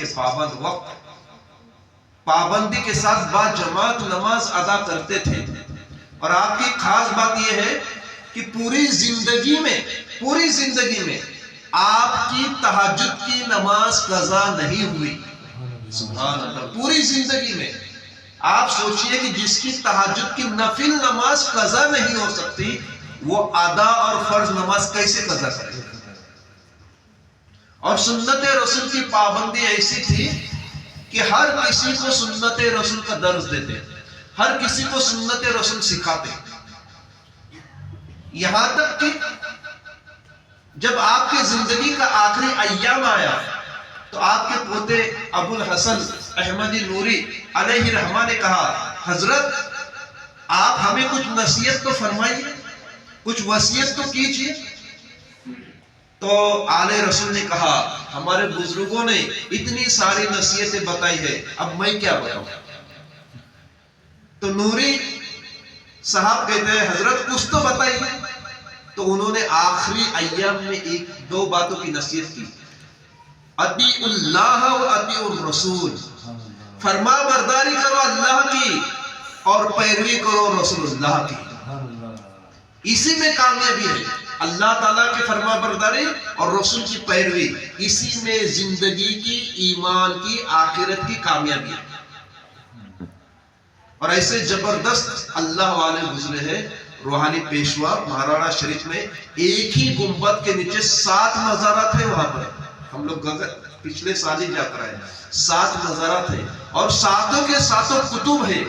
کے پابند، وقت پابندی کے ساتھ با جماعت نماز ادا کرتے تھے. اور آپ کی خاص بات یہ ہے کہ پوری زندگی میں آپ کی تہجد کی نماز قضا نہیں ہوئی. سبحان اللہ. پوری زندگی میں آپ سوچئے کہ جس کی تہجد کی نفل نماز قضا نہیں ہو سکتی، وہ ادا اور فرض نماز کیسے قضا کرے؟ اور سنت رسول کی پابندی ایسی تھی کہ ہر کسی کو سنت رسول کا درس دیتے، ہر کسی کو سنت رسول سکھاتے. یہاں تک کہ جب آپ کی زندگی کا آخری ایام آیا تو آپ کے پوتے ابو الحسن احمدی نوری علیہ رحمہ نے کہا، حضرت آپ ہمیں کچھ نصیحت تو فرمائیے، کچھ وصیت تو کیجیے. تو آل رسول نے کہا، ہمارے بزرگوں نے اتنی ساری نصیحتیں بتائی ہے، اب میں کیا بتاؤں؟ تو نوری صاحب کہتے ہیں، حضرت کچھ تو بتائیے. تو انہوں نے آخری ایام میں ایک دو باتوں کی نصیحت کی، اطیعوا اللہ و اطیعوا الرسول، فرما برداری کرو اللہ کی اور پیروی کرو رسول اللہ کی. اسی میں کامیابی ہے، اللہ تعالیٰ کی فرما برداری اور رسول کی پیروی، اسی میں زندگی کی، ایمان کی، آخرت کی کامیابی ہے. اور ایسے زبردست اللہ والے گزرے ہیں. روحانی پیشوا مہاراڑا شریف میں ایک ہی گنبد کے نیچے 7 مزارات ہیں. وہاں پر ہم لوگ پچھلے سال ہی جا کر آئے، 7 مزارات ہیں اور ساتوں کے ساتوں کتب ہے.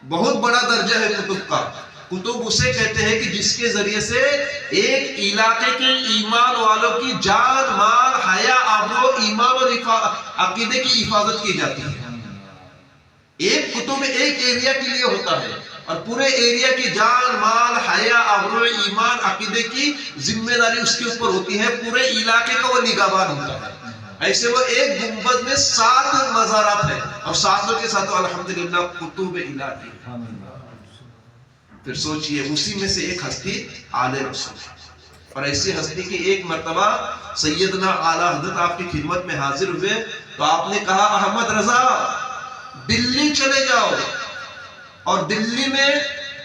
بہت بڑا درجہ ہے کتب کا. کتب اسے کہتے ہیں کہ جس کے ذریعے سے ایک علاقے کے ایمان والوں کی جان، مال، حیا، آبرو، ایمان اور عقیدے کی حفاظت کی جاتی ہے. ایک کتب ایک ایریا کے لیے ہوتا ہے اور پورے ایریا کی جان، مال، حیا، آبرو، ایمان، عقیدے کی ذمہ داری اس کے اوپر ہوتی ہے. پورے علاقے کا وہ نگہبان ہوتا ہے. ایسے وہ ایک گنبد میں 7 مزارات ہیں اور ساتوں کے ساتوں الحمدللہ کتب الہی. پھر سوچئے اسی میں سے ایک ہستی آل رسول. اور ایسی ہستی کی ایک مرتبہ سیدنا اعلیٰ حضرت آپ کی خدمت میں حاضر ہوئے تو آپ نے کہا، احمد رضا دلی چلے جاؤ اور دلی میں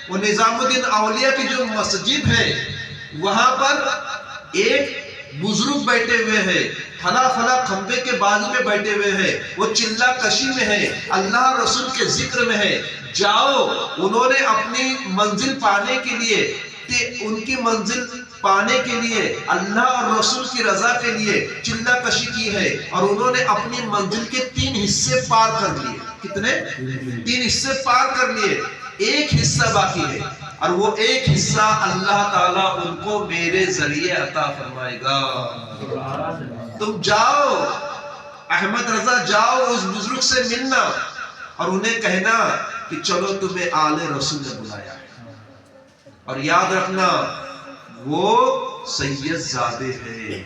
وہ نظام الدین اولیاء کی جو مسجد ہے وہاں پر ایک بزرگ بیٹھے ہوئے ہیں، فلاں کھمبے کے بازو میں بیٹھے ہوئے ہیں، وہ چلہ کشی میں ہے، اللہ رسول کے ذکر میں ہے. جاؤ، انہوں نے اپنی منزل پانے کے لیے، ان کی منزل پانے کے لیے، اللہ اور رسول کی رضا کے لیے چلہ کشی کی ہے اور انہوں نے اپنی منزل کے 3 حصے پار کر لیے. کتنے؟ 3 حصے پار کر لیے. ایک حصہ باقی ہے اور وہ ایک حصہ اللہ تعالیٰ ان کو میرے ذریعے عطا فرمائے گا. تم جاؤ، احمد رضا جاؤ، اس بزرگ سے ملنا اور انہیں کہنا کہ چلو تمہیں آل رسول نے بلایا ہے. اور یاد رکھنا وہ سید زادے ہے.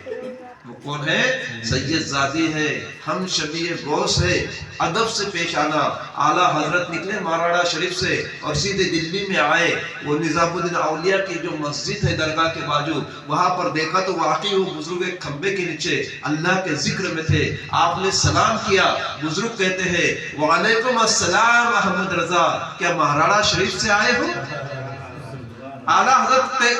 وہ کون ہے؟ سید زادی ہے، ہم شبیہ غوث ہے. ادب سے پیش آنا. اعلیٰ حضرت نکلے مہاراڑا شریف سے اور سیدھے دلی میں آئے. وہ نظام الدین اولیاء کی جو مسجد ہے درگاہ کے بازو، وہاں پر دیکھا تو واقعی وہ بزرگ ایک کھمبے کے نیچے اللہ کے ذکر میں تھے. آپ نے سلام کیا. بزرگ کہتے ہیں، وعلیکم السلام احمد رضا، کیا مہاراڑا شریف سے آئے ہو؟ اعلیٰ حضرت